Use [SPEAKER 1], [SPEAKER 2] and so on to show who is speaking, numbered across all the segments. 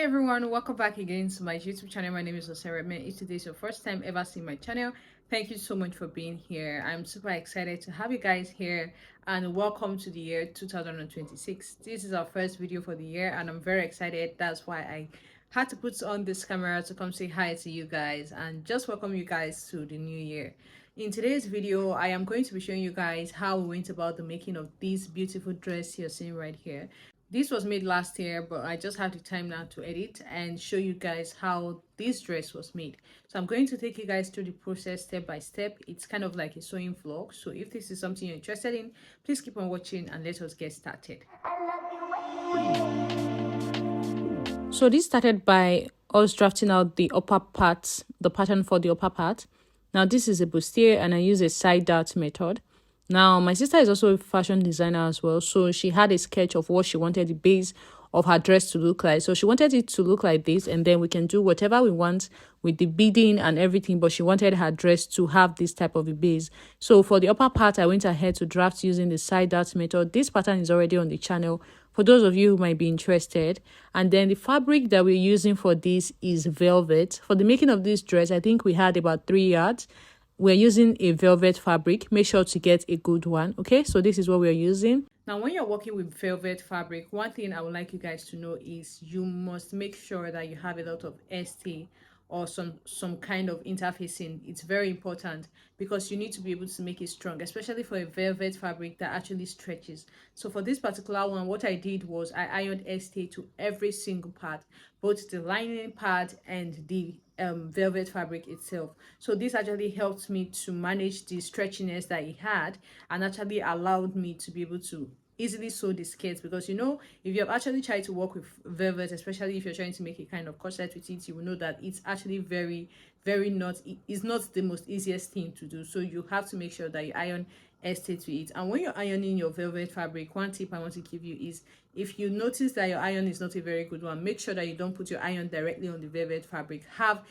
[SPEAKER 1] everyone, welcome back again to my YouTube channel. My name is Mermaid. If today is your first time ever seeing my channel, thank you so much for being here. I'm super excited to have you guys here and welcome to the year 2026. This is our first video for the year and I'm very excited. That's why I had to put on this camera to come say hi to you guys and just welcome you guys to the new year. In today's video, I am going to be showing you guys how we went about the making of this beautiful dress you're seeing right here. This was made last year, but I just have the time now to edit and show you guys how this dress was made. So I'm going to take you guys through the process step by step. It's kind of like a sewing vlog. So if this is something you're interested in, please keep on watching and let us get started. So this started by us drafting out the upper parts, the pattern for the upper part. Now this is a bustier and I use a side dart method. Now, my sister is also a fashion designer as well, so she had a sketch of what she wanted the base of her dress to look like. So she wanted it to look like this, and then we can do whatever we want with the beading and everything, but she wanted her dress to have this type of a base. So for the upper part, I went ahead to draft using the side dart method. This pattern is already on the channel for those of you who might be interested. And then the fabric that we're using for this is velvet. For the making of this dress, I think we had about 3 yards. We're using a velvet fabric. Make sure to get a good one. Okay, so this is what we're using. Now, when you're working with velvet fabric, one thing I would like you guys to know is you must make sure that you have a lot of ST or some kind of interfacing. It's very important because you need to be able to make it strong, especially for a velvet fabric that actually stretches. So for this particular one, what I did was I ironed ST to every single part, both the lining part and the velvet fabric itself. So this actually helped me to manage the stretchiness that it had and actually allowed me to be able to easily sew the skirts, because you know, if you have actually tried to work with velvet, especially if you're trying to make a kind of corset with it, you will know that it's actually very not, it's not the most easiest thing to do. So you have to make sure that you iron ST to it. And when you're ironing your velvet fabric, one tip I want to give you is, if you notice that your iron is not a very good one, make sure that you don't put your iron directly on the velvet fabric. Have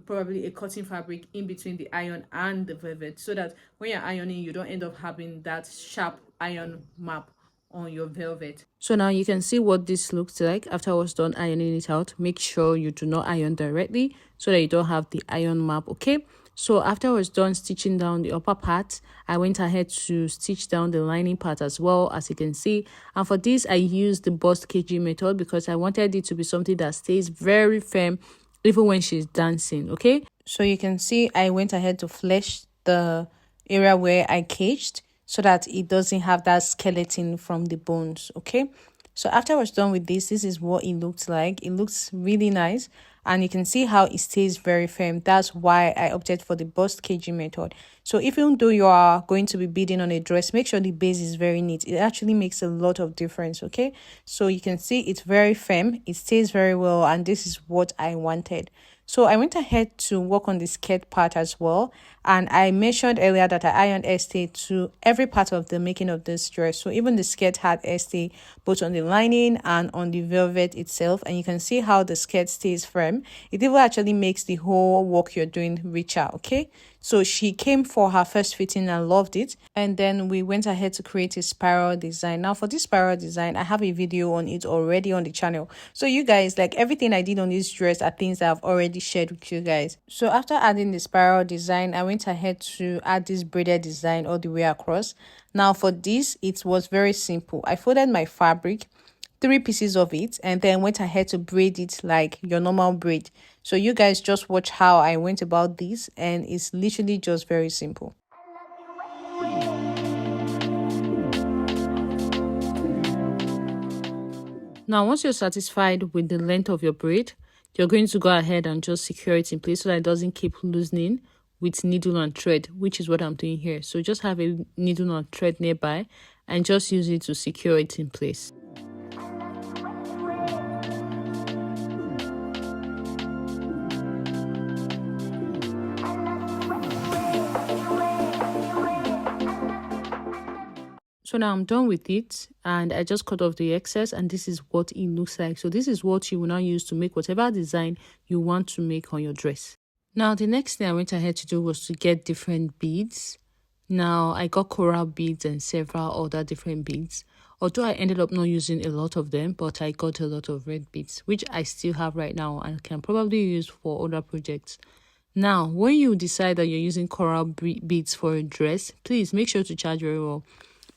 [SPEAKER 1] probably a cotton fabric in between the iron and the velvet, so that when you're ironing, you don't end up having that sharp iron mark on your velvet. So now you can see what this looks like after I was done ironing it out. Make sure you do not iron directly so that you don't have the iron mark. Okay, so after I was done stitching down the upper part, I went ahead to stitch down the lining part as well, as you can see. And for this, I used the bust kg method because I wanted it to be something that stays very firm even when she's dancing. Okay, so you can see I went ahead to flesh the area where I caged so that it doesn't have that skeleton from the bones. Okay, so after I was done with this is what it looked like. It looks really nice and you can see how it stays very firm. That's why I opted for the bust kg method. So even though you are going to be beading on a dress, make sure the base is very neat. It actually makes a lot of difference. Okay, so you can see it's very firm, it stays very well, and this is what I wanted. So I went ahead to work on the skirt part as well, and I mentioned earlier that I ironed ST to every part of the making of this dress. So even the skirt had ST both on the lining and on the velvet itself, and you can see how the skirt stays firm. It even actually makes the whole work you're doing richer. Okay, so she came for her first fitting and loved it, and then we went ahead to create a spiral design. Now for this spiral design, I have a video on it already on the channel, so you guys, like, everything I did on this dress are things that I've already shared with you guys. So after adding the spiral design, I went ahead to add this braided design all the way across. Now for this, it was very simple. I folded my fabric, 3 pieces of it, and then went ahead to braid it like your normal braid. So you guys just watch how I went about this, and it's literally just very simple. Now once you're satisfied with the length of your braid, you're going to go ahead and just secure it in place so that it doesn't keep loosening with needle and thread, which is what I'm doing here. So just have a needle and thread nearby and just use it to secure it in place. So now I'm done with it and I just cut off the excess, and this is what it looks like. So this is what you will now use to make whatever design you want to make on your dress. Now the next thing I went ahead to do was to get different beads. Now I got coral beads and several other different beads. Although I ended up not using a lot of them, but I got a lot of red beads, which I still have right now and can probably use for other projects. Now, when you decide that you're using coral beads for a dress, please make sure to charge very well,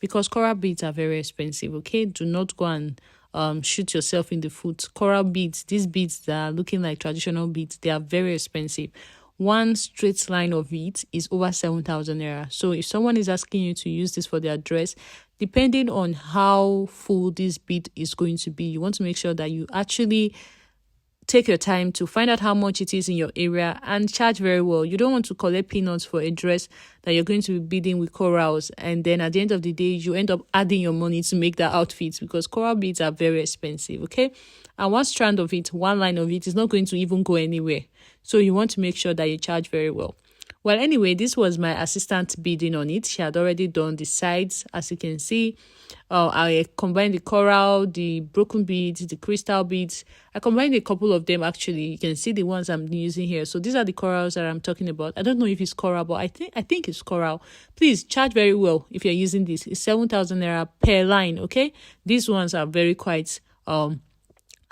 [SPEAKER 1] because coral beads are very expensive. Okay, do not go and shoot yourself in the foot. Coral beads, these beads that are looking like traditional beads, they are very expensive. One straight line of it is over 7,000 naira. So if someone is asking you to use this for their dress, depending on how full this bead is going to be, you want to make sure that you actually take your time to find out how much it is in your area and charge very well. You don't want to collect peanuts for a dress that you're going to be beading with corals, and then at the end of the day you end up adding your money to make that outfit, because coral beads are very expensive. Okay, and one strand of it, one line of it, is not going to even go anywhere, so you want to make sure that you charge very well. Well, anyway, this was my assistant beading on it. She had already done the sides, as you can see. I combined the coral, the broken beads, the crystal beads. I combined a couple of them actually. You can see the ones I'm using here. So these are the corals that I'm talking about. I don't know if it's coral, but I think it's coral. Please charge very well if you're using this. It's 7,000 naira per line. Okay, these ones are very quite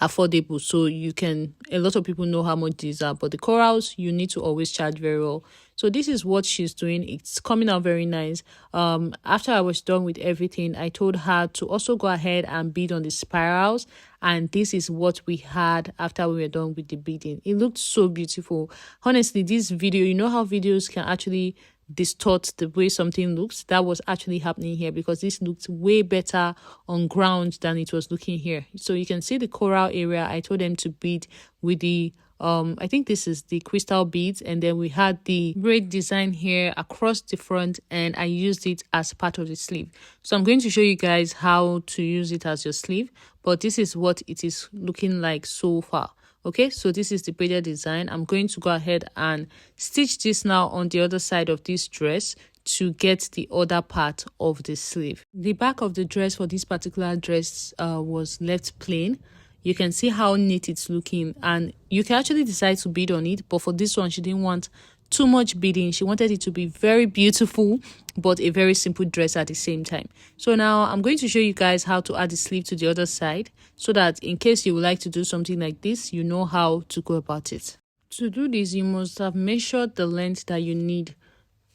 [SPEAKER 1] affordable, so you can, a lot of people know how much these are, but the corals you need to always charge very well. So this is what she's doing. It's coming out very nice. After I was done with everything, I told her to also go ahead and bead on the spirals, and this is what we had after we were done with the beading. It looked so beautiful. Honestly, this video, you know how videos can actually distort the way something looks? That was actually happening here, because this looked way better on ground than it was looking here. So you can see the coral area. I told them to bead with the I think this is the crystal beads, and then we had the braid design here across the front, and I used it as part of the sleeve. So I'm going to show you guys how to use it as your sleeve, but this is what it is looking like so far. Okay, so this is the braided design. I'm going to go ahead and stitch this now on the other side of this dress to get the other part of the sleeve. The back of the dress for this particular dress was left plain. You can see how neat it's looking, and you can actually decide to bead on it, but for this one she didn't want too much beading. She wanted it to be very beautiful but a very simple dress at the same time. So now I'm going to show you guys how to add the sleeve to the other side, so that in case you would like to do something like this, you know how to go about it. To do this, you must have measured the length that you need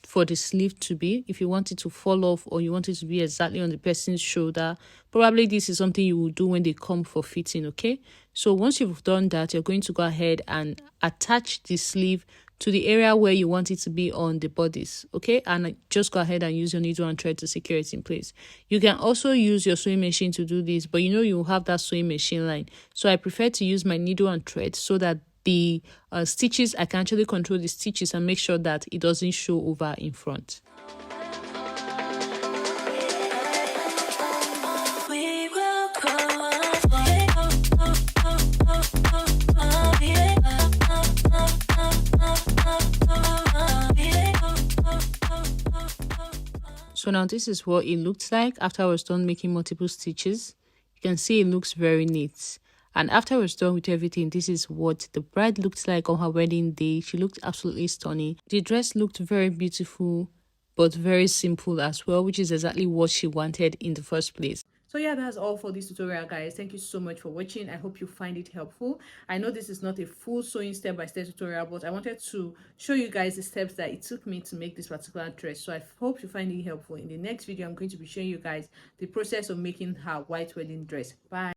[SPEAKER 1] for the sleeve to be. If you want it to fall off, or you want it to be exactly on the person's shoulder, probably this is something you will do when they come for fitting. Okay, so once you've done that, you're going to go ahead and attach the sleeve to the area where you want it to be on the bodice. Okay, and just go ahead and use your needle and thread to secure it in place. You can also use your sewing machine to do this, but you know you will have that sewing machine line, so I prefer to use my needle and thread, so that the stitches, I can actually control the stitches and make sure that it doesn't show over in front. So now this is what it looks like after I was done making multiple stitches. You can see it looks very neat. And after I was done with everything, this is what the bride looked like on her wedding day. She looked absolutely stunning. The dress looked very beautiful, but very simple as well, which is exactly what she wanted in the first place. So yeah, that's all for this tutorial, guys. Thank you so much for watching. I hope you find it helpful. I know this is not a full sewing step-by-step tutorial, but I wanted to show you guys the steps that it took me to make this particular dress. So I hope you find it helpful. In the next video, I'm going to be showing you guys the process of making her white wedding dress. Bye.